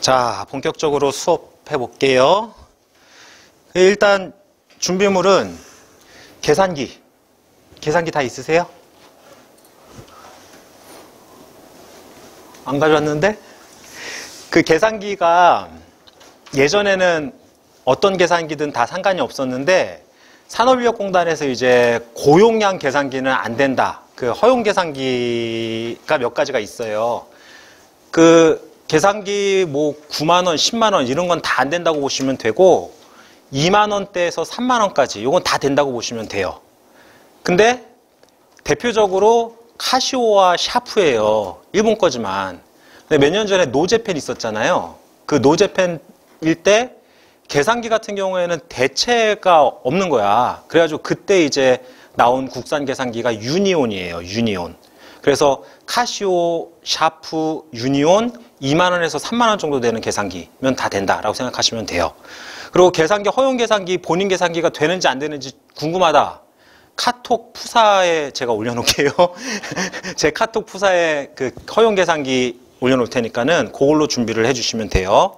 자, 본격적으로 수업해 볼게요. 일단 준비물은 계산기 다 있으세요? 안 가져왔는데? 그 계산기가 예전에는 어떤 계산기든 다 상관이 없었는데 산업인력공단에서 이제 고용량 계산기는 안 된다. 그 허용 계산기가 몇 가지가 있어요. 그 계산기 뭐 9만 원, 10만 원 이런 건 다 안 된다고 보시면 되고 2만 원대에서 3만 원까지 이건 다 된다고 보시면 돼요. 근데 대표적으로 카시오와 샤프예요. 일본 거지만. 근데 몇 년 전에 노제펜 있었잖아요. 그 노제펜일 때 계산기 같은 경우에는 대체가 없는 거야. 그래가지고 그때 이제 나온 국산 계산기가 유니온이에요. 유니온. 그래서 카시오, 샤프, 유니온 2만 원에서 3만 원 정도 되는 계산기면 다 된다라고 생각하시면 돼요. 그리고 계산기, 허용 계산기, 본인 계산기가 되는지 안 되는지 궁금하다. 카톡 푸사에 제가 올려놓을게요. 제 카톡 푸사에 그 허용 계산기 올려놓을 테니까는 그걸로 준비를 해주시면 돼요.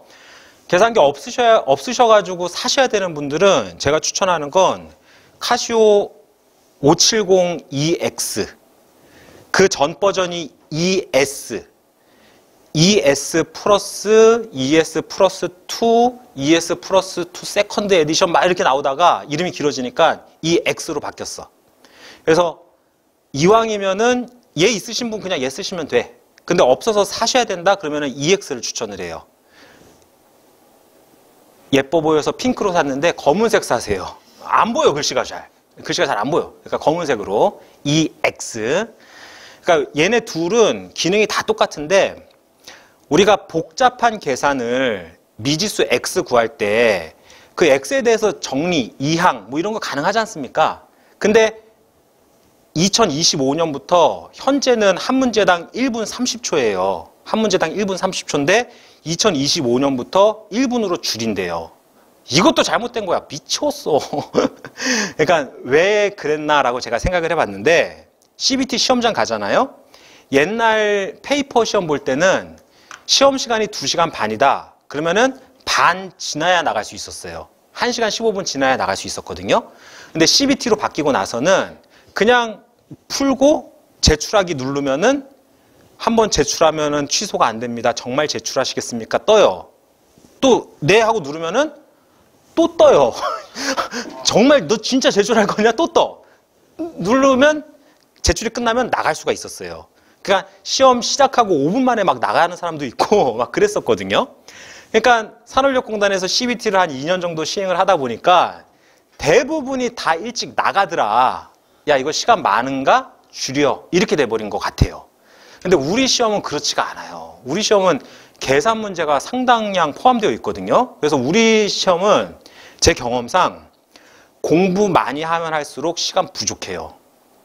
계산기 없으셔가지고 사셔야 되는 분들은 제가 추천하는 건 카시오 570EX. 그 전 버전이 ES 플러스, ES 플러스 2, ES 플러스 2 세컨드 에디션 막 이렇게 나오다가 이름이 길어지니까 EX로 바뀌었어. 그래서 이왕이면은 얘 있으신 분 그냥 얘 쓰시면 돼. 근데 없어서 사셔야 된다 그러면은 EX를 추천을 해요. 예뻐 보여서 핑크로 샀는데 검은색 사세요. 안 보여, 글씨가 잘 안 보여. 그러니까 검은색으로 EX. 그러니까 얘네 둘은 기능이 다 똑같은데 우리가 복잡한 계산을 미지수 x 구할 때 그 x에 대해서 정리, 이항 뭐 이런 거 가능하지 않습니까? 근데 2025년부터 현재는 한 문제당 1분 30초예요. 한 문제당 1분 30초인데 2025년부터 1분으로 줄인대요. 이것도 잘못된 거야. 미쳤어. 그러니까 왜 그랬나라고 제가 생각을 해봤는데 CBT 시험장 가잖아요. 옛날 페이퍼 시험 볼 때는 시험 시간이 2시간 반이다. 그러면은 반 지나야 나갈 수 있었어요. 1시간 15분 지나야 나갈 수 있었거든요. 근데 CBT로 바뀌고 나서는 그냥 풀고 제출하기 누르면은 한번 제출하면은 취소가 안 됩니다. 정말 제출하시겠습니까? 떠요. 또 네 하고 누르면은 또 떠요. 정말 너 진짜 제출할 거냐? 또 떠. 누르면 제출이 끝나면 나갈 수가 있었어요. 그러니까 시험 시작하고 5분 만에 막 나가는 사람도 있고 막 그랬었거든요. 그러니까 산업인력공단에서 CBT를 한 2년 정도 시행을 하다 보니까 대부분이 다 일찍 나가더라. 야, 이거 시간 많은가? 줄여. 이렇게 돼버린 것 같아요. 근데 우리 시험은 그렇지가 않아요. 우리 시험은 계산 문제가 상당량 포함되어 있거든요. 그래서 우리 시험은 제 경험상 공부 많이 하면 할수록 시간 부족해요.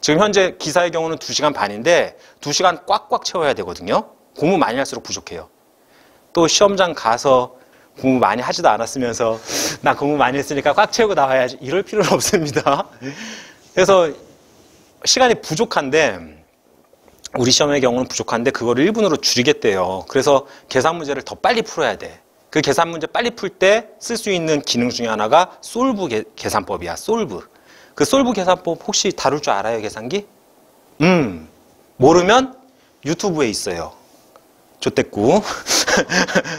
지금 현재 기사의 경우는 2시간 반인데 2시간 꽉꽉 채워야 되거든요. 공부 많이 할수록 부족해요. 또 시험장 가서 공부 많이 하지도 않았으면서 나 공부 많이 했으니까 꽉 채우고 나와야지 이럴 필요는 없습니다. 그래서 시간이 부족한데 우리 시험의 경우는 부족한데 그거를 1분으로 줄이겠대요. 그래서 계산 문제를 더 빨리 풀어야 돼. 그 계산 문제 빨리 풀 때 쓸 수 있는 기능 중에 하나가 솔브 계산법이야. 솔브. 그 솔브 계산법 혹시 다룰 줄 알아요, 계산기? 모르면 유튜브에 있어요. 조떼꾸.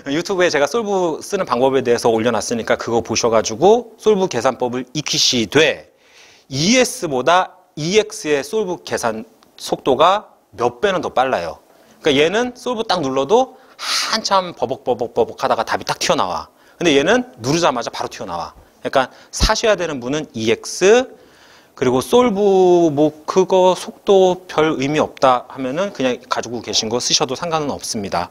유튜브에 제가 솔브 쓰는 방법에 대해서 올려놨으니까 그거 보셔가지고 솔브 계산법을 익히시되 ES보다 EX의 솔브 계산 속도가 몇 배는 더 빨라요. 그러니까 얘는 솔브 딱 눌러도 한참 버벅버벅 하다가 답이 딱 튀어나와. 근데 얘는 누르자마자 바로 튀어나와. 그러니까 사셔야 되는 분은 EX 그리고 솔브 뭐 그거 속도 별 의미 없다 하면은 그냥 가지고 계신 거 쓰셔도 상관은 없습니다.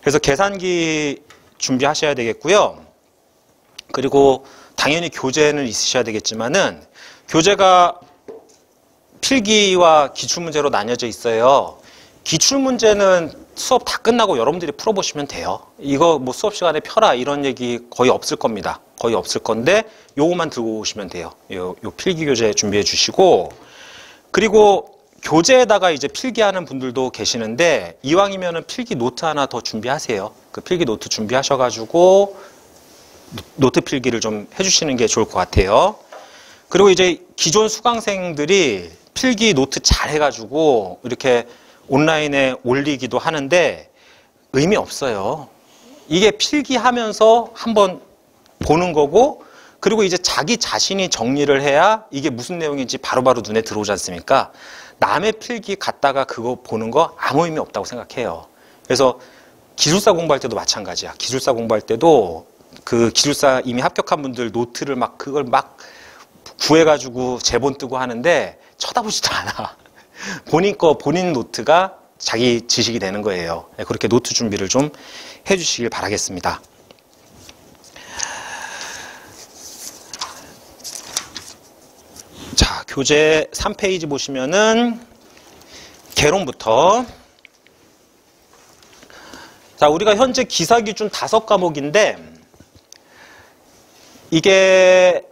그래서 계산기 준비하셔야 되겠고요. 그리고 당연히 교재는 있으셔야 되겠지만은 교재가 필기와 기출문제로 나뉘어져 있어요. 기출문제는 수업 다 끝나고 여러분들이 풀어보시면 돼요. 이거 뭐 수업 시간에 펴라 이런 얘기 거의 없을 겁니다. 거의 없을 건데 요거만 들고 오시면 돼요. 요 필기 교재 준비해 주시고 그리고 교재에다가 이제 필기하는 분들도 계시는데 이왕이면은 필기 노트 하나 더 준비하세요. 그 필기 노트 준비하셔가지고 노트 필기를 좀 해주시는 게 좋을 것 같아요. 그리고 이제 기존 수강생들이 필기 노트 잘 해가지고 이렇게 온라인에 올리기도 하는데 의미 없어요. 이게 필기하면서 한번 보는 거고, 그리고 이제 자기 자신이 정리를 해야 이게 무슨 내용인지 바로바로 눈에 들어오지 않습니까? 남의 필기 갖다가 그거 보는 거 아무 의미 없다고 생각해요. 그래서 기술사 공부할 때도 마찬가지야. 기술사 공부할 때도 그 기술사 이미 합격한 분들 노트를 막 그걸 막 구해가지고 제본 뜨고 하는데 쳐다보지도 않아. 본인 노트가 자기 지식이 되는 거예요. 그렇게 노트 준비를 좀 해주시길 바라겠습니다. 자, 교재 3페이지 보시면은 개론부터. 자, 우리가 현재 기사 기준 5과목인데 이게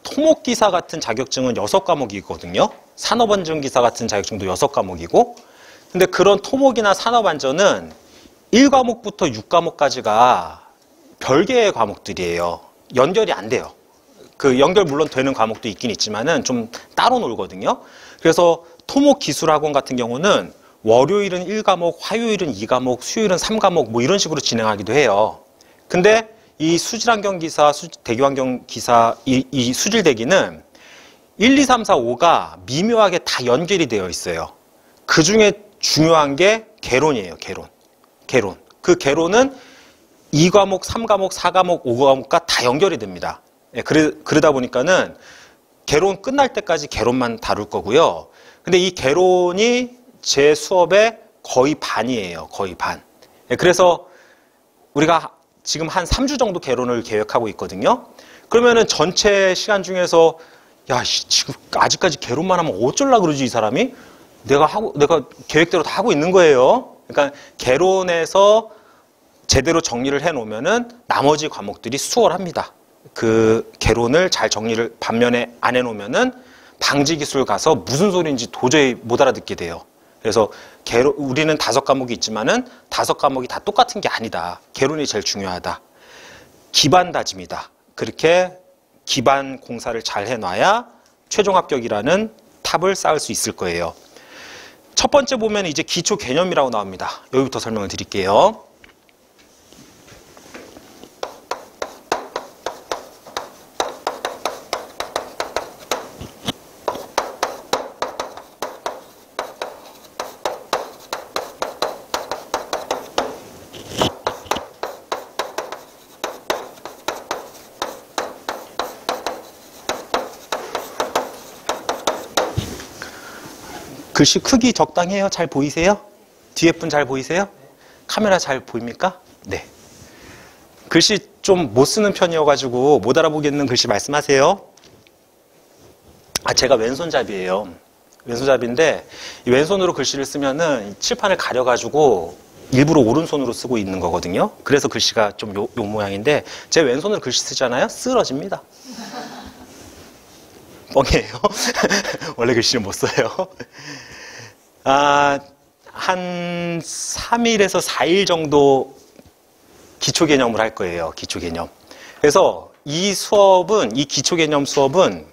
토목기사 같은 자격증은 6과목이거든요. 산업안전기사 같은 자격증도 6과목이고, 근데 그런 토목이나 산업안전은 1과목부터 6과목까지가 별개의 과목들이에요. 연결이 안 돼요. 그 연결 물론 되는 과목도 있긴 있지만은 좀 따로 놀거든요. 그래서 토목기술학원 같은 경우는 월요일은 1과목, 화요일은 2과목, 수요일은 3과목 뭐 이런 식으로 진행하기도 해요. 근데 이 수질환경기사, 대기환경기사 이 수질대기는 1, 2, 3, 4, 5가 미묘하게 다 연결이 되어 있어요. 그 중에 중요한 게 개론이에요. 개론. 그 개론은 2과목, 3과목, 4과목, 5과목과 다 연결이 됩니다. 그러다 보니까는 개론 끝날 때까지 개론만 다룰 거고요. 근데 이 개론이 제 수업의 거의 반이에요. 거의 반. 그래서 우리가 지금 한 3주 정도 개론을 계획하고 있거든요. 그러면은 전체 시간 중에서 야, 지금 아직까지 개론만 하면 어쩌려고 그러지 이 사람이? 내가 계획대로 다 하고 있는 거예요. 그러니까 개론에서 제대로 정리를 해 놓으면은 나머지 과목들이 수월합니다. 그 개론을 잘 정리를 반면에 안 해 놓으면은 방지기술 가서 무슨 소리인지 도저히 못 알아듣게 돼요. 그래서 우리는 5과목이 있지만은 5과목이 다 똑같은 게 아니다. 개론이 제일 중요하다. 기반 다짐이다. 그렇게 기반 공사를 잘 해놔야 최종 합격이라는 탑을 쌓을 수 있을 거예요. 첫 번째 보면 이제 기초 개념이라고 나옵니다. 여기부터 설명을 드릴게요. 글씨 크기 적당해요? 잘 보이세요? 뒤에 분 잘 보이세요? 카메라 잘 보입니까? 네. 글씨 좀 못 쓰는 편이어가지고 못 알아보겠는 글씨 말씀하세요. 제가 왼손잡이에요. 왼손잡이인데 이 왼손으로 글씨를 쓰면은 칠판을 가려가지고 일부러 오른손으로 쓰고 있는 거거든요. 그래서 글씨가 좀 요 모양인데 제 왼손으로 글씨 쓰잖아요. 쓰러집니다. 뻥이에요. 원래 글씨는 못 써요. 한 3일에서 4일 정도 기초 개념을 할 거예요. 기초 개념. 그래서 이 기초 개념 수업은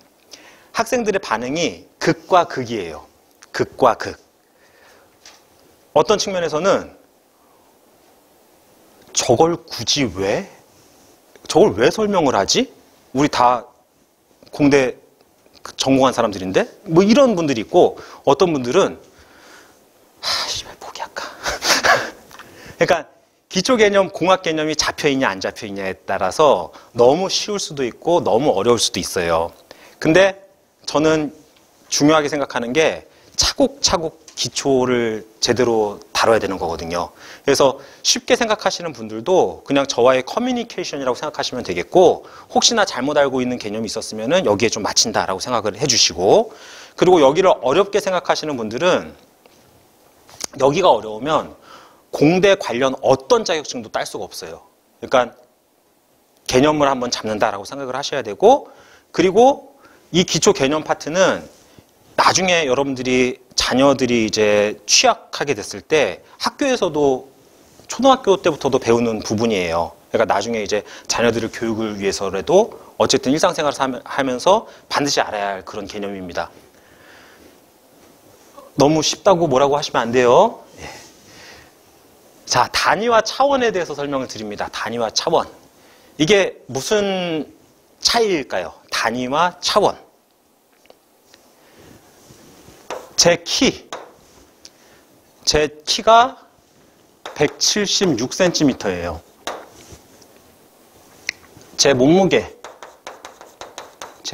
학생들의 반응이 극과 극이에요. 극과 극. 어떤 측면에서는 저걸 굳이 왜? 저걸 왜 설명을 하지? 우리 다 공대 전공한 사람들인데? 뭐 이런 분들이 있고, 어떤 분들은 씨발 포기할까? 그러니까 기초 개념, 공학 개념이 잡혀있냐 안 잡혀있냐에 따라서 너무 쉬울 수도 있고 너무 어려울 수도 있어요. 근데 저는 중요하게 생각하는 게 차곡차곡 기초를 제대로 다뤄야 되는 거거든요. 그래서 쉽게 생각하시는 분들도 그냥 저와의 커뮤니케이션이라고 생각하시면 되겠고, 혹시나 잘못 알고 있는 개념이 있었으면 여기에 좀 맞춘다라고 생각을 해주시고, 그리고 여기를 어렵게 생각하시는 분들은 여기가 어려우면 공대 관련 어떤 자격증도 딸 수가 없어요. 그러니까 개념을 한번 잡는다라고 생각을 하셔야 되고, 그리고 이 기초 개념 파트는 나중에 여러분들이 자녀들이 이제 취약하게 됐을 때 학교에서도 초등학교 때부터도 배우는 부분이에요. 그러니까 나중에 이제 자녀들의 교육을 위해서라도 어쨌든 일상생활을 하면서 반드시 알아야 할 그런 개념입니다. 너무 쉽다고 뭐라고 하시면 안 돼요. 예. 자, 단위와 차원에 대해서 설명을 드립니다. 단위와 차원. 이게 무슨 차이일까요? 단위와 차원. 제 키가 176cm예요. 제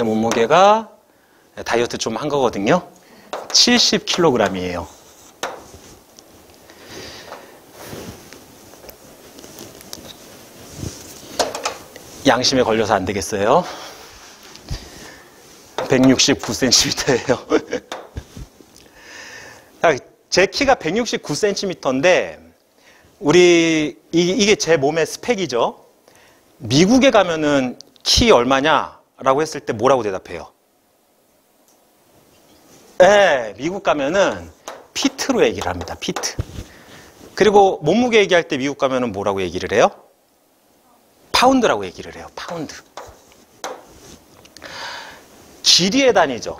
몸무게가 다이어트 좀 한 거거든요. 70kg이에요. 양심에 걸려서 안 되겠어요. 169cm예요. 제 키가 169cm인데 이게 제 몸의 스펙이죠. 미국에 가면은 키 얼마냐라고 했을 때 뭐라고 대답해요? 네, 미국 가면은 피트로 얘기를 합니다. 피트. 그리고 몸무게 얘기할 때 미국 가면은 뭐라고 얘기를 해요? 파운드라고 얘기를 해요. 파운드. 길이의 단위죠.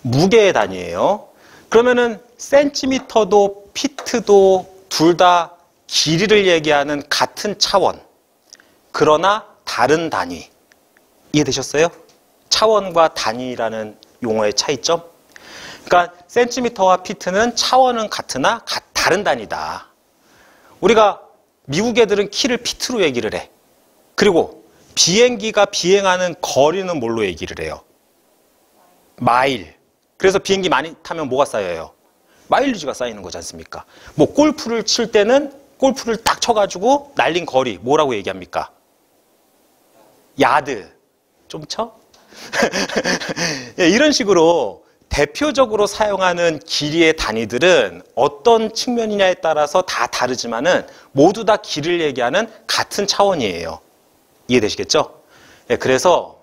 무게의 단위예요. 그러면은 센티미터도 피트도 둘 다 길이를 얘기하는 같은 차원. 그러나 다른 단위. 이해되셨어요? 차원과 단위라는 용어의 차이점. 그러니까 센티미터와 피트는 차원은 같으나 다른 단위다. 우리가 미국 애들은 키를 피트로 얘기를 해. 그리고 비행기가 비행하는 거리는 뭘로 얘기를 해요? 마일. 그래서 비행기 많이 타면 뭐가 쌓여요? 마일리지가 쌓이는 거지 않습니까? 뭐 골프를 칠 때는 골프를 딱 쳐가지고 날린 거리 뭐라고 얘기합니까? 야드. 좀 쳐? 이런 식으로 대표적으로 사용하는 길이의 단위들은 어떤 측면이냐에 따라서 다 다르지만은 모두 다 길이를 얘기하는 같은 차원이에요. 이해되시겠죠? 네, 그래서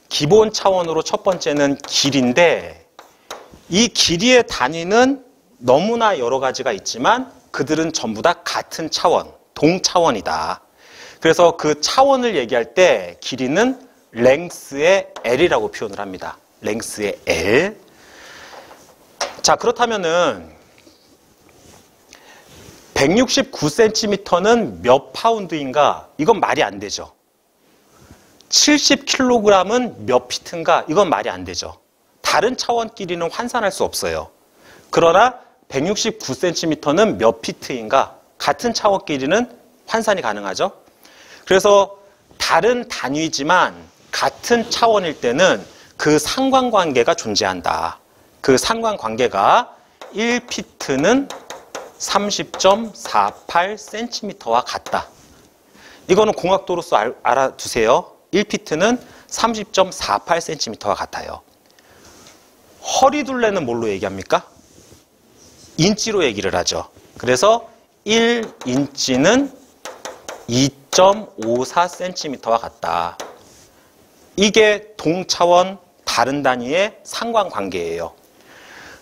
기본 차원으로 첫 번째는 길인데 이 길이의 단위는 너무나 여러 가지가 있지만 그들은 전부 다 같은 차원, 동차원이다. 그래서 그 차원을 얘기할 때 길이는 랭스의 L이라고 표현을 합니다. 랭스의 L. 자, 그렇다면은 169cm는 몇 파운드인가? 이건 말이 안 되죠. 70kg은 몇 피트인가? 이건 말이 안 되죠. 다른 차원끼리는 환산할 수 없어요. 그러나 169cm는 몇 피트인가? 같은 차원끼리는 환산이 가능하죠. 그래서 다른 단위지만 같은 차원일 때는 그 상관관계가 존재한다. 그 상관관계가 1피트는 30.48cm와 같다. 이거는 공학도로서 알아두세요. 1피트는 30.48cm와 같아요. 허리둘레는 뭘로 얘기합니까? 인치로 얘기를 하죠. 그래서 1인치는 2.54cm와 같다. 이게 동차원 다른 단위의 상관관계예요.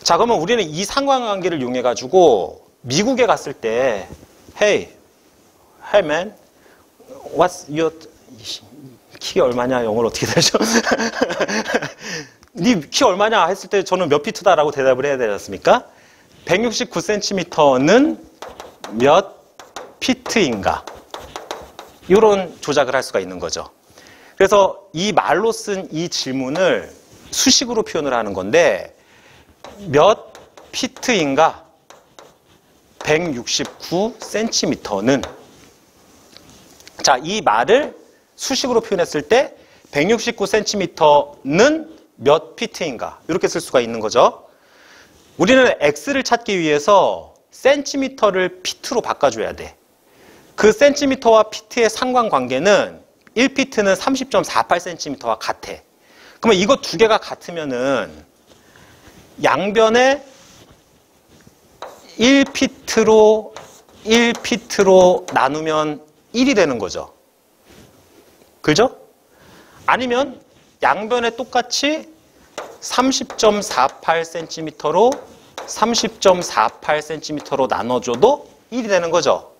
자, 그러면 우리는 이 상관관계를 이용해가지고 미국에 갔을 때 Hey man, what's your 키 얼마냐? 영어로 어떻게 되죠? 네 키 얼마냐? 했을 때 저는 몇 피트다라고 대답을 해야 되지 않습니까? 169cm는 몇 피트인가? 이런 조작을 할 수가 있는 거죠. 그래서 이 말로 쓴 이 질문을 수식으로 표현을 하는 건데 몇 피트인가? 169cm는 자, 이 말을 수식으로 표현했을 때 169cm는 몇 피트인가? 이렇게 쓸 수가 있는 거죠. 우리는 x를 찾기 위해서 센티미터를 피트로 바꿔줘야 돼. 그 센티미터와 피트의 상관관계는 1피트는 30.48cm와 같아. 그러면 이거 두 개가 같으면은 양변에 1피트로 나누면 1이 되는 거죠. 그죠? 아니면 양변에 똑같이 30.48cm로 30.48cm로 나눠줘도 1이 되는 거죠.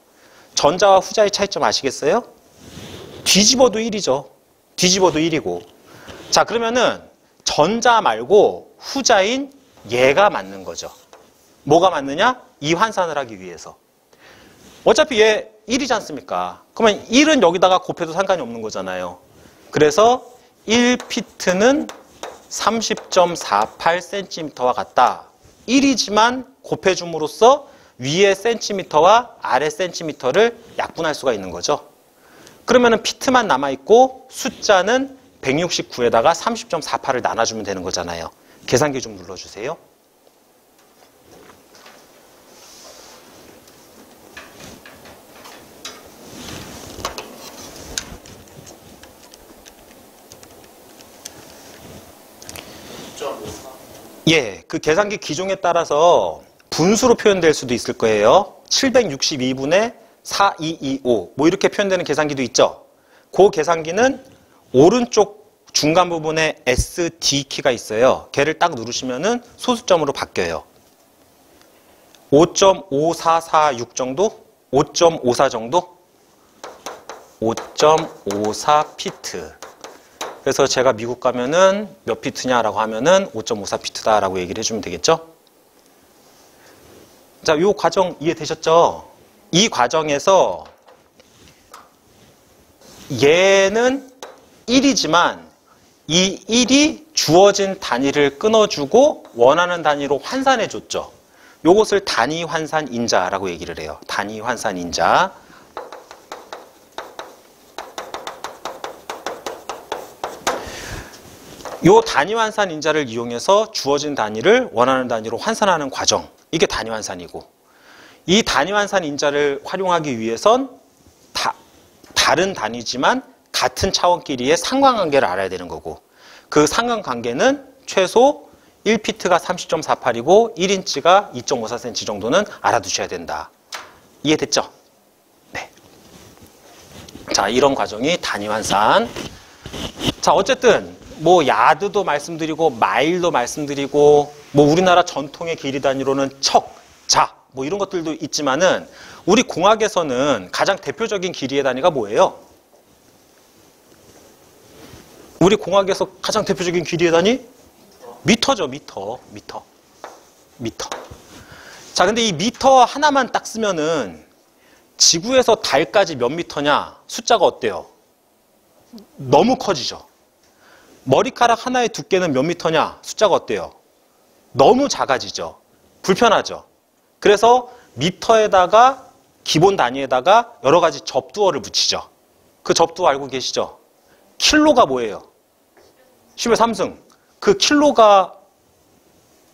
전자와 후자의 차이점 아시겠어요? 뒤집어도 1이죠. 뒤집어도 1이고. 자, 그러면은 전자 말고 후자인 얘가 맞는 거죠. 뭐가 맞느냐? 이 환산을 하기 위해서. 어차피 얘 1이지 않습니까? 그러면 1은 여기다가 곱해도 상관이 없는 거잖아요. 그래서 1피트는 30.48cm와 같다. 1이지만 곱해줌으로써 위의 센티미터와 아래 센티미터를 약분할 수가 있는 거죠. 그러면은 피트만 남아있고 숫자는 169에다가 30.48을 나눠주면 되는 거잖아요. 계산기 좀 눌러주세요. 예, 그 계산기 기종에 따라서 분수로 표현될 수도 있을 거예요. 762분의 4225 뭐 이렇게 표현되는 계산기도 있죠. 그 계산기는 오른쪽 중간 부분에 SD 키가 있어요. 걔를 딱 누르시면은 소수점으로 바뀌어요. 5.5446 정도? 5.54 정도? 5.54 피트. 그래서 제가 미국 가면은 몇 피트냐라고 하면은 5.54 피트다라고 얘기를 해주면 되겠죠? 자, 이 과정 이해되셨죠? 이 과정에서 얘는 1이지만 이 1이 주어진 단위를 끊어주고 원하는 단위로 환산해줬죠. 요것을 단위 환산 인자라고 얘기를 해요. 단위 환산 인자. 요 단위 환산 인자를 이용해서 주어진 단위를 원하는 단위로 환산하는 과정. 이게 단위 환산이고. 이 단위 환산 인자를 활용하기 위해선 다른 단위지만 같은 차원끼리의 상관관계를 알아야 되는 거고. 그 상관관계는 최소 1피트가 30.48이고 1인치가 2.54cm 정도는 알아두셔야 된다. 이해됐죠? 네. 자, 이런 과정이 단위 환산. 자, 어쨌든 뭐 야드도 말씀드리고 마일도 말씀드리고 뭐 우리나라 전통의 길이 단위로는 척, 자 뭐 이런 것들도 있지만은 우리 공학에서는 가장 대표적인 길이의 단위가 뭐예요? 우리 공학에서 가장 대표적인 길이의 단위? 미터죠. 미터. 자, 근데 이 미터 하나만 딱 쓰면은 지구에서 달까지 몇 미터냐? 숫자가 어때요? 너무 커지죠. 머리카락 하나의 두께는 몇 미터냐? 숫자가 어때요? 너무 작아지죠. 불편하죠. 그래서 미터에다가 기본 단위에다가 여러 가지 접두어를 붙이죠. 그 접두어 알고 계시죠? 킬로가 뭐예요? 10의 3승. 그 킬로가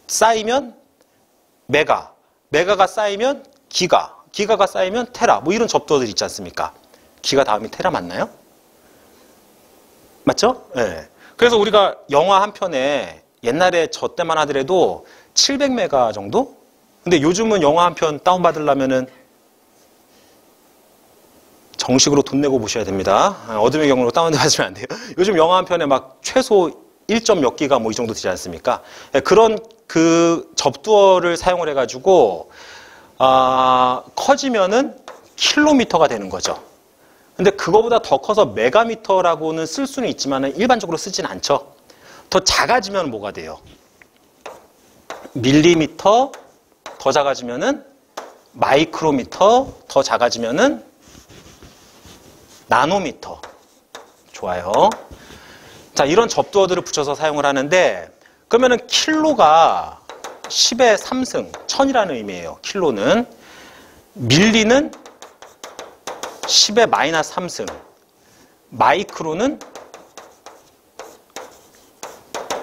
쌓이면 메가, 메가가 쌓이면 기가, 기가가 쌓이면 테라. 뭐 이런 접두어들 있지 않습니까? 기가 다음이 테라 맞나요? 맞죠? 네. 그래서 우리가 영화 한 편에 옛날에 저 때만 하더라도 700메가 정도? 근데 요즘은 영화 한 편 다운받으려면은 정식으로 돈 내고 보셔야 됩니다. 어둠의 경로로 다운받으시면 안 돼요. 요즘 영화 한 편에 막 최소 1점 몇 기가 뭐 이 정도 되지 않습니까? 그런 그 접두어를 사용을 해가지고 커지면은 킬로미터가 되는 거죠. 근데 그거보다 더 커서 메가미터라고는 쓸 수는 있지만 일반적으로 쓰진 않죠. 더 작아지면 뭐가 돼요? 밀리미터, 더 작아지면은 마이크로미터, 더 작아지면은 나노미터. 좋아요. 자, 이런 접두어들을 붙여서 사용을 하는데 그러면은 킬로가 10의 3승, 1000이라는 의미예요. 킬로는. 밀리는 10의 마이너스 3승, 마이크로는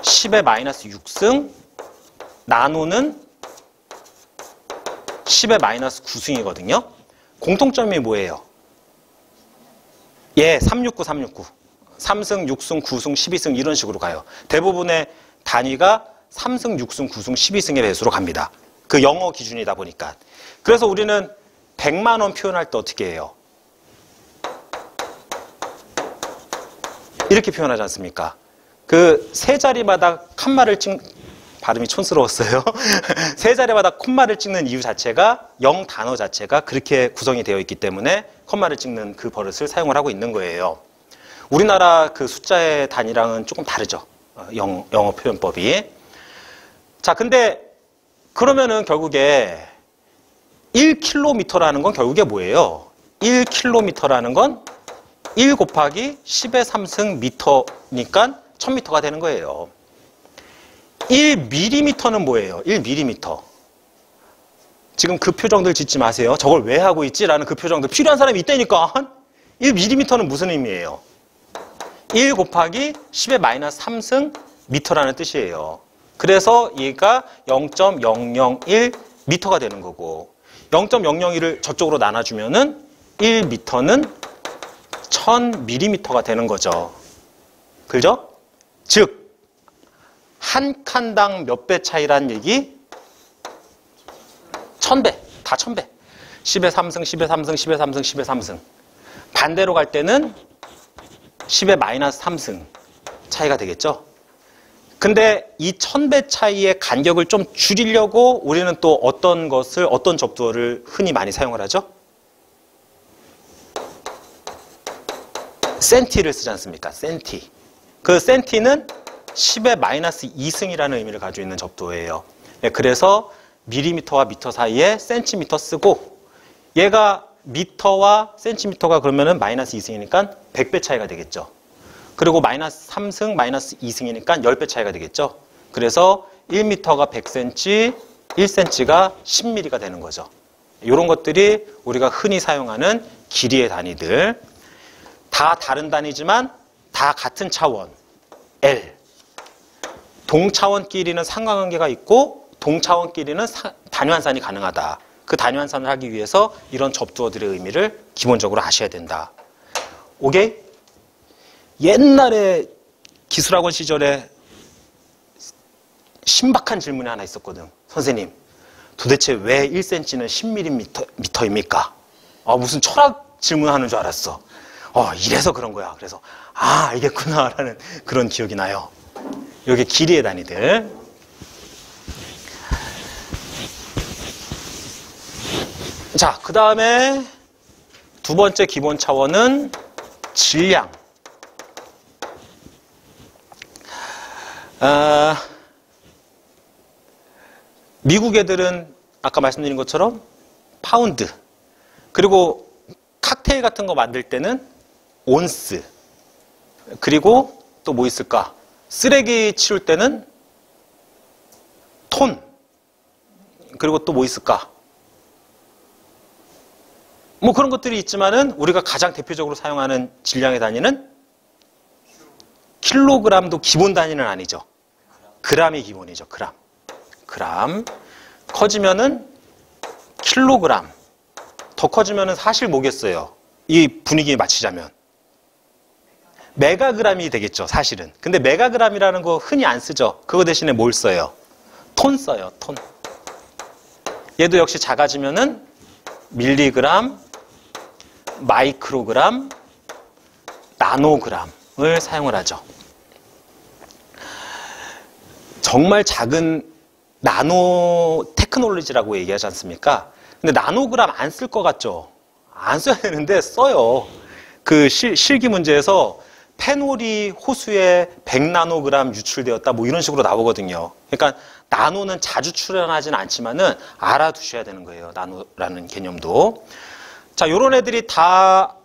10의 마이너스 6승, 나노는 10의 마이너스 9승이거든요. 공통점이 뭐예요? 예, 369, 369. 3승, 6승, 9승, 12승 이런 식으로 가요. 대부분의 단위가 3승, 6승, 9승, 12승의 배수로 갑니다. 그 영어 기준이다 보니까. 그래서 우리는 100만 원 표현할 때 어떻게 해요? 이렇게 표현하지 않습니까? 그 세 자리마다 칸말을 발음이 촌스러웠어요. 세 자리마다 콤마를 찍는 이유 자체가 영 단어 자체가 그렇게 구성이 되어 있기 때문에 콤마를 찍는 그 버릇을 사용을 하고 있는 거예요. 우리나라 그 숫자의 단위랑은 조금 다르죠. 영어 표현법이. 자, 근데 그러면은 결국에 1km라는 건 결국에 뭐예요? 1km라는 건 1 곱하기 10의 3승 미터니까 1000m가 되는 거예요. 1mm는 뭐예요? 1mm. 지금 그 표정들 짓지 마세요. 저걸 왜 하고 있지? 라는 그 표정들 필요한 사람이 있다니까. 1mm는 무슨 의미예요? 1 곱하기 10의 마이너스 3승 미터라는 뜻이에요. 그래서 얘가 0.001m가 되는 거고 0.001을 저쪽으로 나눠주면은 1m는 1000mm가 되는 거죠. 그죠? 즉 한 칸당 몇 배 차이란 얘기? 1000배. 다 1000배. 10의 3승, 10의 3승, 10의 3승, 10의 3승. 반대로 갈 때는 10의 마이너스 3승 차이가 되겠죠? 근데 이 1000배 차이의 간격을 좀 줄이려고 우리는 또 어떤 것을, 어떤 접두어를 흔히 많이 사용을 하죠? 센티를 쓰지 않습니까? 센티. 그 센티는 10의 마이너스 2승이라는 의미를 가지고 있는 접두어예요. 그래서 밀리미터와 미터 사이에 센티미터 쓰고 얘가 미터와 센티미터가 그러면은 마이너스 2승이니까 100배 차이가 되겠죠. 그리고 마이너스 3승, 마이너스 2승이니까 10배 차이가 되겠죠. 그래서 1m가 100cm, 1cm가 10mm가 되는 거죠. 이런 것들이 우리가 흔히 사용하는 길이의 단위들. 다 다른 단위지만 다 같은 차원, L. 동차원끼리는 상관관계가 있고 동차원끼리는 단위환산이 가능하다. 그 단위환산을 하기 위해서 이런 접두어들의 의미를 기본적으로 아셔야 된다. 오케이? 옛날에 기술학원 시절에 신박한 질문이 하나 있었거든. 선생님, 도대체 왜 1cm는 10mm입니까? 무슨 철학 질문하는 줄 알았어. 이래서 그런 거야. 그래서 알겠구나 라는 그런 기억이 나요. 여기 길이의 단위들. 자, 그 다음에 두 번째 기본 차원은 질량. 미국 애들은 아까 말씀드린 것처럼 파운드, 그리고 칵테일 같은 거 만들 때는 온스, 그리고 또 뭐 있을까? 쓰레기 치울 때는 톤, 그리고 또 뭐 있을까? 뭐 그런 것들이 있지만은 우리가 가장 대표적으로 사용하는 질량의 단위는 킬로그램도 기본 단위는 아니죠. 그람이 기본이죠. 그람. 커지면은 킬로그램. 더 커지면은 사실 뭐겠어요? 이 분위기에 맞추자면 메가그램이 되겠죠, 사실은. 근데 메가그램이라는 거 흔히 안 쓰죠. 그거 대신에 뭘 써요? 톤 써요, 톤. 얘도 역시 작아지면은 밀리그램, 마이크로그램, 나노그램을 사용을 하죠. 정말 작은 나노 테크놀로지라고 얘기하지 않습니까? 근데 나노그램 안 쓸 것 같죠? 안 써야 되는데 써요. 그 실기 문제에서 페놀이 호수에 100나노그램 유출되었다 뭐 이런 식으로 나오거든요. 그러니까 나노는 자주 출현하지는 않지만은 알아두셔야 되는 거예요. 나노라는 개념도. 자, 요런 애들이 다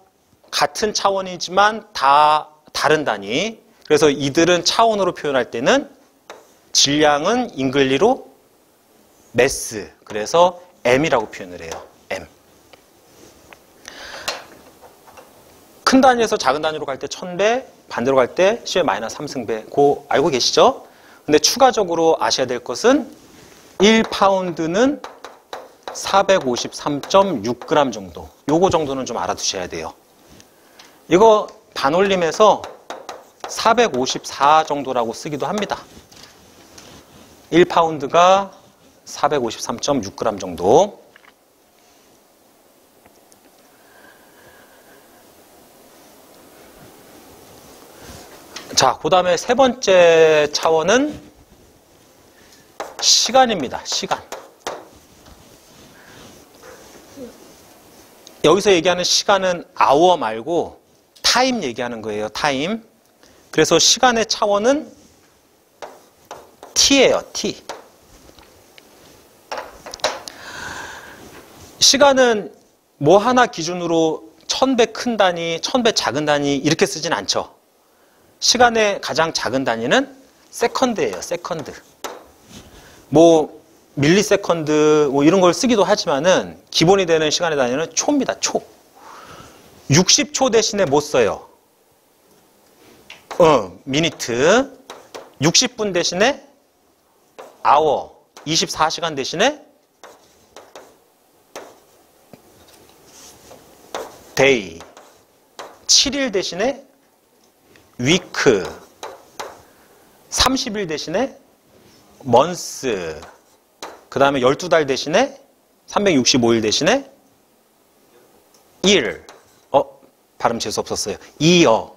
같은 차원이지만 다 다른 단위. 그래서 이들은 차원으로 표현할 때는 질량은 잉글리로 매스, 그래서 M이라고 표현을 해요. M. 큰 단위에서 작은 단위로 갈 때 1000배, 반대로 갈 때 10의 마이너스 3승배. 그거 알고 계시죠? 근데 추가적으로 아셔야 될 것은 1파운드는 453.6g 정도. 요거 정도는 좀 알아두셔야 돼요. 이거 반올림해서 454 정도라고 쓰기도 합니다. 1파운드가 453.6g 정도. 자, 그 다음에 세 번째 차원은 시간입니다. 시간. 여기서 얘기하는 시간은 hour 말고 타임 얘기하는 거예요. 타임. 그래서 시간의 차원은 t예요. t. 시간은 뭐 하나 기준으로 1000배 큰 단위, 1000배 작은 단위 이렇게 쓰진 않죠. 시간의 가장 작은 단위는 세컨드예요. 세컨드. 뭐 밀리세컨드 뭐 이런 걸 쓰기도 하지만은 기본이 되는 시간의 단위는 초입니다. 초. 60초 대신에 뭐 써요? 미니트. 60분 대신에 hour. 24시간 대신에 day. 7일 대신에 week. 30일 대신에 month. 그 다음에 12달 대신에 365일 대신에 일. 발음 재수 없었어요. year.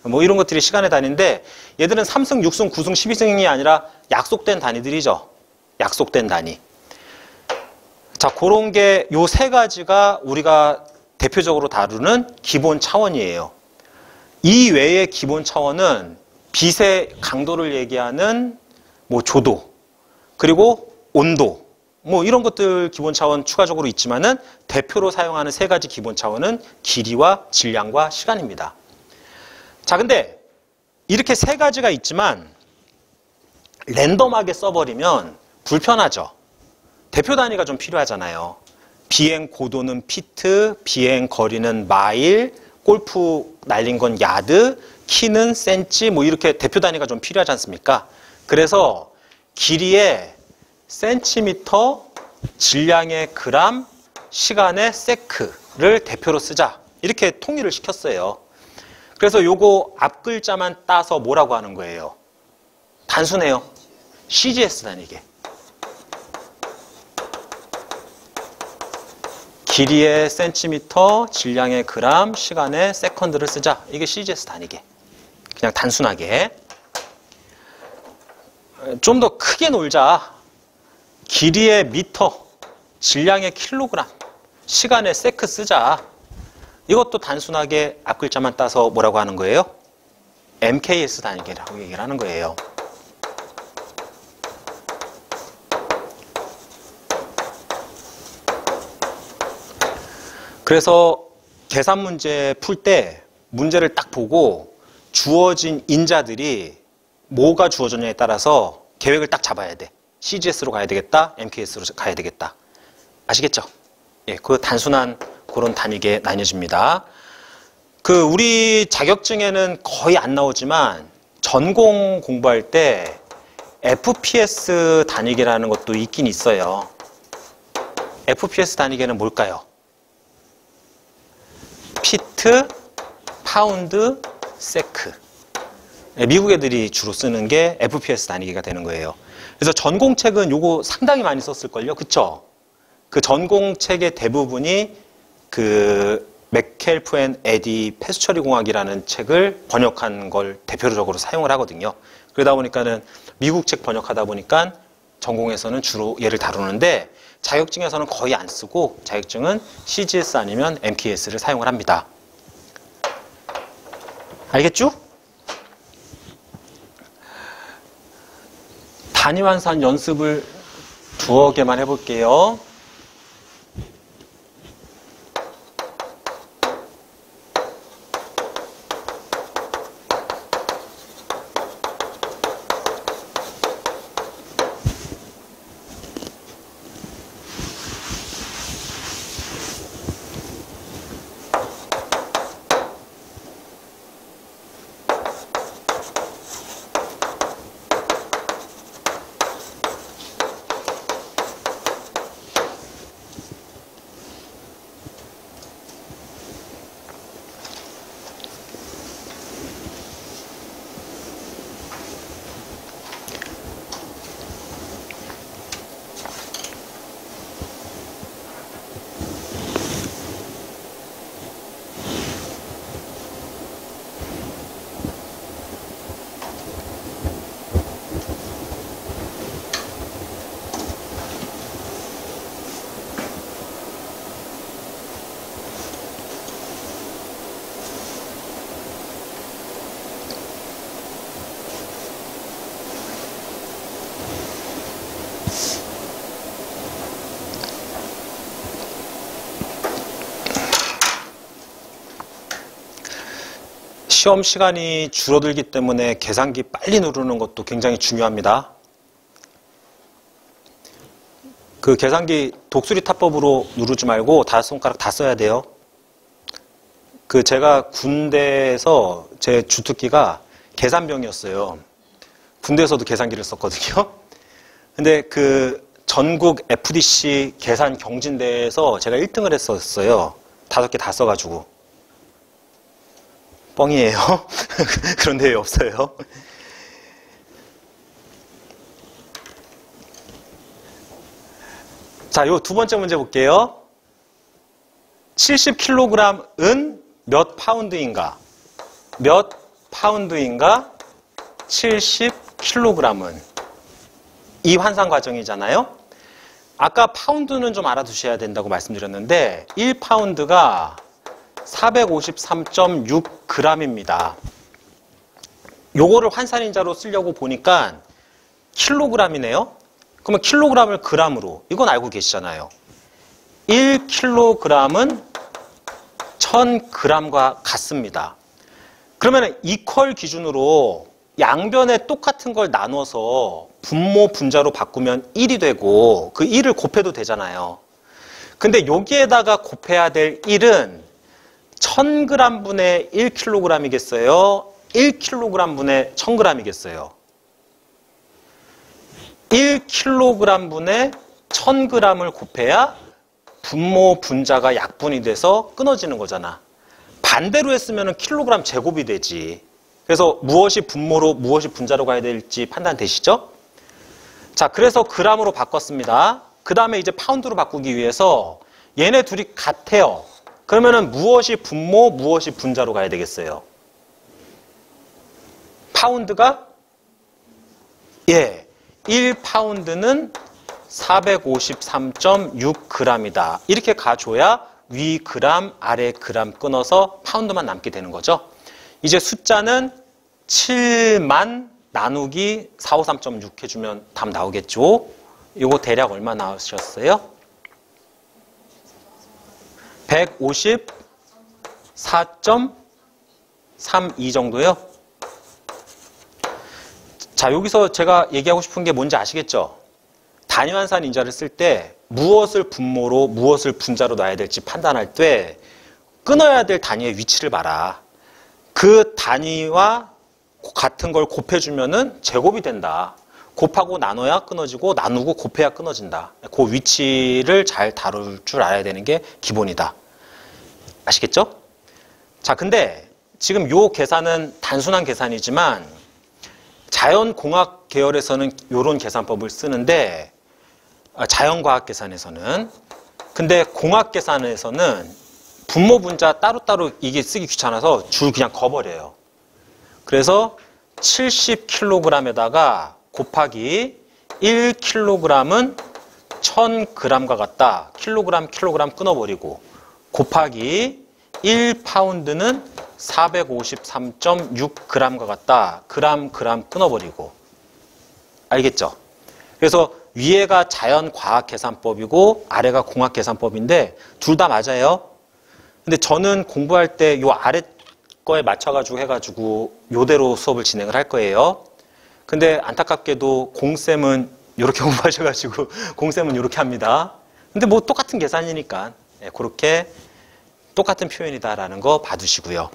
뭐 이런 것들이 시간의 단위인데 얘들은 3승, 6승, 9승, 12승이 아니라 약속된 단위들이죠. 약속된 단위. 자, 그런 게 요 세 가지가 우리가 대표적으로 다루는 기본 차원이에요. 이 외의 기본 차원은 빛의 강도를 얘기하는 뭐 조도, 그리고 온도, 뭐 이런 것들 기본 차원 추가적으로 있지만은 대표로 사용하는 세 가지 기본 차원은 길이와 질량과 시간입니다. 자, 근데 이렇게 세 가지가 있지만 랜덤하게 써버리면 불편하죠. 대표 단위가 좀 필요하잖아요. 비행 고도는 피트, 비행 거리는 마일, 골프 날린 건 야드, 키는 센치, 뭐 이렇게 대표 단위가 좀 필요하지 않습니까? 그래서 길이에 센티미터, 질량의 그람, 시간의 세크를 대표로 쓰자. 이렇게 통일을 시켰어요. 그래서 요거 앞 글자만 따서 뭐라고 하는 거예요? 단순해요. CGS 단위계. 길이의 센티미터, 질량의 그람, 시간의 세컨드를 쓰자. 이게 CGS 단위계. 그냥 단순하게. 좀 더 크게 놀자. 길이의 미터, 질량의 킬로그램, 시간의 세크 쓰자. 이것도 단순하게 앞 글자만 따서 뭐라고 하는 거예요? MKS 단위계라고 얘기를 하는 거예요. 그래서 계산 문제 풀 때 문제를 딱 보고 주어진 인자들이 뭐가 주어졌냐에 따라서 계획을 딱 잡아야 돼. CGS로 가야 되겠다, MKS로 가야 되겠다. 아시겠죠? 예, 그 단순한 그런 단위계 나뉘어집니다. 우리 자격증에는 거의 안 나오지만 전공 공부할 때 FPS 단위계라는 것도 있긴 있어요. FPS 단위계는 뭘까요? 피트, 파운드, 세크. 미국 애들이 주로 쓰는 게 FPS 단위계가 되는 거예요. 그래서 전공책은 요거 상당히 많이 썼을걸요. 그쵸? 그 전공책의 대부분이 맥켈프 앤 에디 패스처리 공학이라는 책을 번역한 걸 대표적으로 사용을 하거든요. 그러다 보니까는 미국 책 번역하다 보니까 전공에서는 주로 얘를 다루는데 자격증에서는 거의 안 쓰고 자격증은 CGS 아니면 MKS를 사용을 합니다. 알겠죠? 단위 환산 연습을 두어 개만 해볼게요. 시험 시간이 줄어들기 때문에 계산기 빨리 누르는 것도 굉장히 중요합니다. 그 계산기 독수리 타법으로 누르지 말고 5손가락 다 써야 돼요. 그 제가 군대에서 제 주특기가 계산병이었어요. 군대에서도 계산기를 썼거든요. 근데 그 전국 FDC 계산 경진대회에서 제가 1등을 했었어요. 5개 다 써가지고. 뻥이에요. 그런 대회 없어요. 자, 요 두 번째 문제 볼게요. 70kg은 몇 파운드인가? 몇 파운드인가? 70kg은. 이 환산 과정이잖아요. 아까 파운드는 좀 알아두셔야 된다고 말씀드렸는데 1파운드가 453.6g입니다. 요거를 환산인자로 쓰려고 보니까 킬로그램이네요. 그러면 킬로그램을 그램으로, 이건 알고 계시잖아요. 1kg은 1000g과 같습니다. 그러면 이퀄 기준으로 양변에 똑같은 걸 나눠서 분모 분자로 바꾸면 1이 되고 그 1을 곱해도 되잖아요. 근데 여기에다가 곱해야 될 1은 1000g 분의 1kg이겠어요? 1kg 분의 1000g이겠어요? 1kg 분의 1000g을 곱해야 분모 분자가 약분이 돼서 끊어지는 거잖아. 반대로 했으면 킬로그램 제곱이 되지. 그래서 무엇이 분모로 무엇이 분자로 가야 될지 판단되시죠? 자, 그래서 그램으로 바꿨습니다. 그 다음에 이제 파운드로 바꾸기 위해서 얘네 둘이 같아요. 그러면은 무엇이 분모, 무엇이 분자로 가야 되겠어요? 파운드가 1파운드는 453.6g이다. 이렇게 가줘야 위 그램, 아래 그램 끊어서 파운드만 남게 되는 거죠. 이제 숫자는 7만 나누기 453.6 해주면 답 나오겠죠. 이거 대략 얼마 나오셨어요? 154.32 정도요? 자, 여기서 제가 얘기하고 싶은 게 뭔지 아시겠죠? 단위환산 인자를 쓸 때 무엇을 분모로 무엇을 분자로 놔야 될지 판단할 때 끊어야 될 단위의 위치를 봐라. 그 단위와 같은 걸 곱해주면은 제곱이 된다. 곱하고 나눠야 끊어지고 나누고 곱해야 끊어진다. 그 위치를 잘 다룰 줄 알아야 되는 게 기본이다. 아시겠죠? 자, 근데 지금 요 계산은 단순한 계산이지만 자연공학 계열에서는 이런 계산법을 쓰는데 자연과학 계산에서는 근데 공학 계산에서는 분모 분자 따로따로 이게 쓰기 귀찮아서 줄 그냥 거버려요. 그래서 70kg에다가 곱하기 1kg은 1000g과 같다. 킬로그램 끊어버리고 곱하기 1파운드는 453.6g과 같다. 그램 끊어버리고. 알겠죠? 그래서 위에가 자연과학 계산법이고 아래가 공학 계산법인데 둘 다 맞아요. 근데 저는 공부할 때 요 아래 거에 맞춰가지고 해가지고 요대로 수업을 진행을 할 거예요. 근데 안타깝게도 공쌤은 이렇게 공부하셔가지고 공쌤은 이렇게 합니다. 근데 뭐 똑같은 계산이니까 그렇게 똑같은 표현이다라는 거 봐두시고요.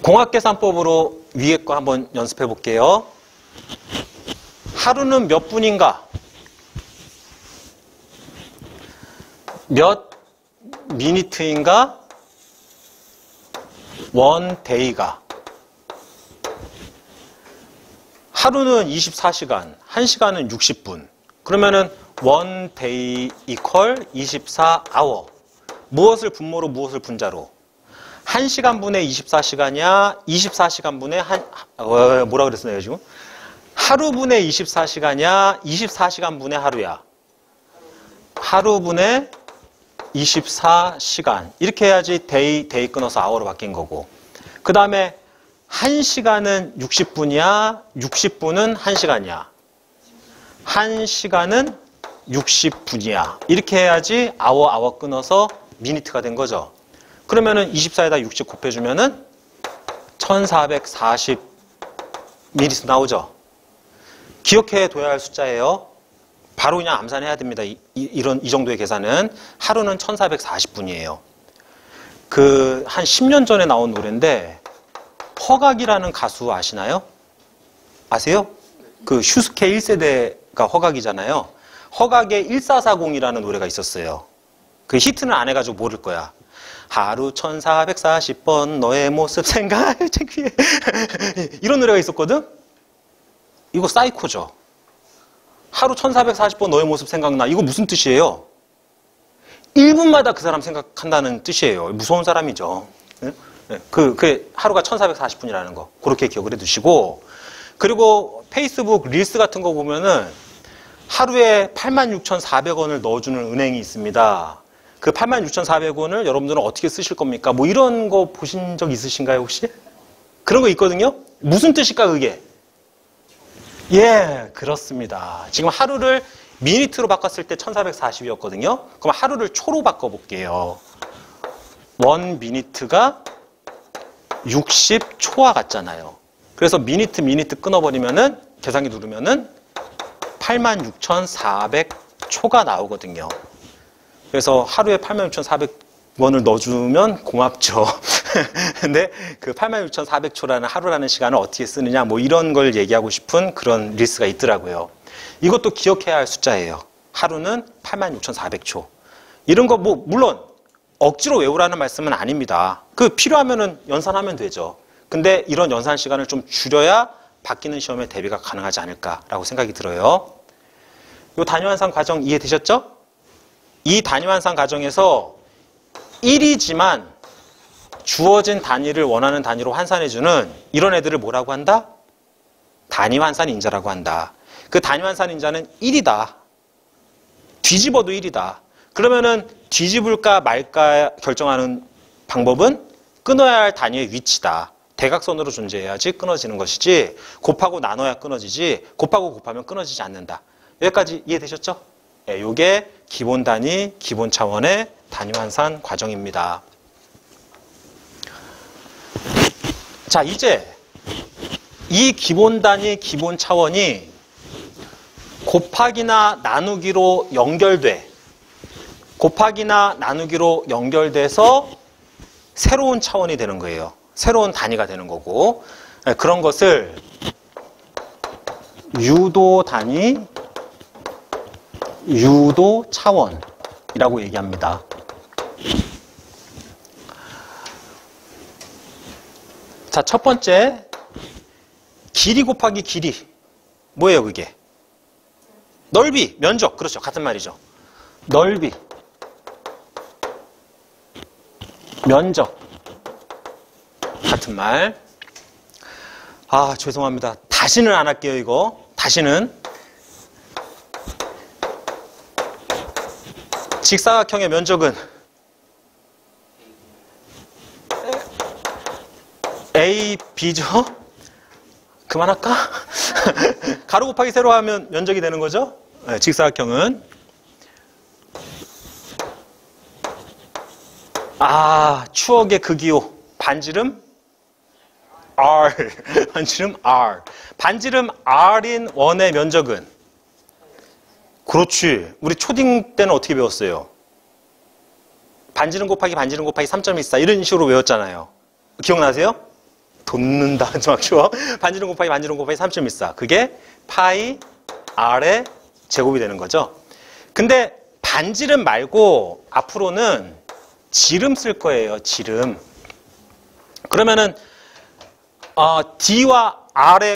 공학계산법으로 위에 거 한번 연습해 볼게요. 하루는 몇 분인가? 몇 미니트인가? 원 데이가. 하루는 24시간, 1시간은 60분. 그러면은 원 데이 이퀄 24아워. 무엇을 분모로 무엇을 분자로? 1시간 분의 24시간이야? 24시간 분의 뭐라 그랬어요 지금? 하루 분의 24시간이야? 24시간 분의 하루야? 하루 분의 24시간. 이렇게 해야지 데이 끊어서 아워로 바뀐 거고. 그 다음에 1시간은 60분이야? 60분은 1시간이야? 1시간은 60분이야. 이렇게 해야지 아워 끊어서 미니트가 된 거죠. 그러면은 24에다 60 곱해주면은 1440 ml 나오죠. 기억해 둬야 할 숫자예요. 바로 그냥 암산해야 됩니다. 이 정도의 계산은. 하루는 1440분이에요. 한 10년 전에 나온 노래인데, 허각이라는 가수 아시나요? 아세요? 그 슈스케 1세대가 허각이잖아요. 허각의 1440이라는 노래가 있었어요. 그 히트는 안 해가지고 모를 거야. 하루 1440번 너의 모습 생각 창피해. 이런 노래가 있었거든? 이거 사이코죠. 하루 1440번 너의 모습 생각나. 이거 무슨 뜻이에요? 1분마다 그 사람 생각한다는 뜻이에요. 무서운 사람이죠. 그 하루가 1440분이라는 거. 그렇게 기억을 해 두시고. 그리고 페이스북 릴스 같은 거 보면은 하루에 86,400원을 넣어주는 은행이 있습니다. 그 86,400원을 여러분들은 어떻게 쓰실 겁니까? 뭐 이런 거 보신 적 있으신가요, 혹시? 그런 거 있거든요? 무슨 뜻일까, 그게? 예, 그렇습니다. 지금 하루를 미니트로 바꿨을 때 1440이었거든요? 그럼 하루를 초로 바꿔볼게요. 1미니트가 60초와 같잖아요. 그래서 미니트 끊어버리면은, 계산기 누르면은 86,400초가 나오거든요. 그래서 하루에 86,400원을 넣어주면 고맙죠. 근데 그 86,400초라는 하루라는 시간을 어떻게 쓰느냐, 뭐 이런 걸 얘기하고 싶은 그런 릴스가 있더라고요. 이것도 기억해야 할 숫자예요. 하루는 86,400초. 이런 거 뭐 물론 억지로 외우라는 말씀은 아닙니다. 그 필요하면은 연산하면 되죠. 근데 이런 연산 시간을 좀 줄여야 바뀌는 시험에 대비가 가능하지 않을까라고 생각이 들어요. 이 단위환산 과정 이해되셨죠? 이 단위환산 과정에서 1이지만 주어진 단위를 원하는 단위로 환산해주는 이런 애들을 뭐라고 한다? 단위환산 인자라고 한다. 그 단위환산 인자는 1이다. 뒤집어도 1이다. 그러면은 뒤집을까 말까 결정하는 방법은 끊어야 할 단위의 위치다. 대각선으로 존재해야지 끊어지는 것이지, 곱하고 나눠야 끊어지지, 곱하고 곱하면 끊어지지 않는다. 여기까지 이해되셨죠? 네, 이게 기본 단위, 기본 차원의 단위환산 과정입니다. 자, 이제 이 기본 단위, 기본 차원이 곱하기나 나누기로 연결돼서 새로운 차원이 되는 거예요. 새로운 단위가 되는 거고, 그런 것을 유도 단위, 유도 차원이라고 얘기합니다. 자, 첫 번째, 길이 곱하기 길이. 뭐예요, 그게? 넓이, 면적. 그렇죠. 같은 말이죠. 넓이, 면적. 같은 말. 아, 죄송합니다. 다시는 안 할게요, 이거. 다시는. 직사각형의 면적은 A, B죠? 그만할까? 가로 곱하기 세로 하면 면적이 되는 거죠? 네, 직사각형은. 아, 추억의 그 기호. 반지름 R. 반지름 R. 반지름 R인 원의 면적은? 그렇지. 우리 초딩 때는 어떻게 배웠어요? 반지름 곱하기 3.14 이런 식으로 외웠잖아요. 기억나세요? 돋는다. 막 추워. 반지름 곱하기 3.14. 그게 파이 R의 제곱이 되는 거죠. 근데 반지름 말고 앞으로는 지름 쓸 거예요. 지름. 그러면은 D와 R의